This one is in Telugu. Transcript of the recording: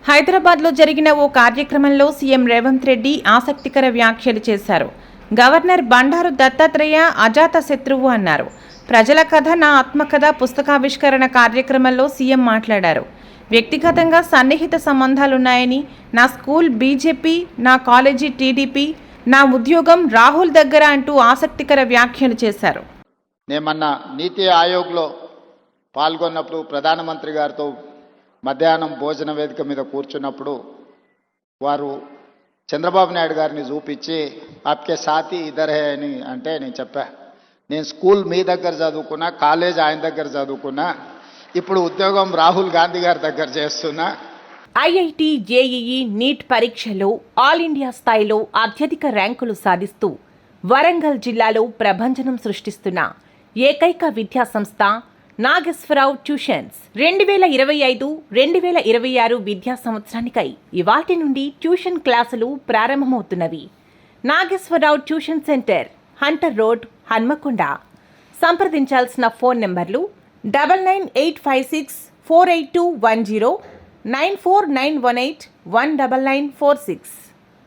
హైదరాబాద్లో జరిగిన ఓ కార్యక్రమంలో సీఎం రేవంత్ రెడ్డి ఆసక్తికర వ్యాఖ్యలు చేశారు. గవర్నర్ బండారు దత్తాత్రేయ అజాత శత్రువు అన్నారు. ప్రజల కథ నా ఆత్మకథ పుస్తకావిష్కరణ కార్యక్రమంలో సీఎం మాట్లాడారు. వ్యక్తిగతంగా సన్నిహిత సంబంధాలున్నాయని, నా స్కూల్ బీజేపీ, నా కాలేజీ టీడీపీ, నా ఉద్యోగం రాహుల్ దగ్గర అంటూ ఆసక్తికర వ్యాఖ్యలు చేశారు. నేమన్న నీతి ఆయోగ్లో పాల్గొన్నప్పుడు ప్రధానమంత్రి గారితో మధ్యాహ్నం భోజన వేదిక మీద కూర్చున్నప్పుడు వారు చంద్రబాబు నాయుడు గారిని చూపించి ఆప్కే సాథీ ఇదర్ హే అని అంటే నేను చెప్పా, నేను స్కూల్ మీ దగ్గర చదువుకున్నా, కాలేజ్ ఆయన దగ్గర చదువుకున్నా, ఇప్పుడు ఉద్యోగం రాహుల్ గాంధీ గారి దగ్గర చేస్తున్నా. ఐఐటి, జేఈఈ, నీట్ పరీక్షల్లో ఆల్ ఇండియా స్థాయిలో అత్యధిక ర్యాంకులు సాధిస్తూ వరంగల్ జిల్లాలో ప్రభంజనం సృష్టిస్తున్న ఏకైక విద్యా సంస్థ నాగేశ్వరరావు ట్యూషన్స్ 2025-2026 విద్యా సంవత్సరానికై ఇవాల్టి నుండి ట్యూషన్ క్లాసులు ప్రారంభమవుతున్నవి. Nageswararao tuition centre, hunter road, Hanamkonda. సంప్రదించాల్సిన ఫోన్ నెంబర్లు 9985648210, 94918199946.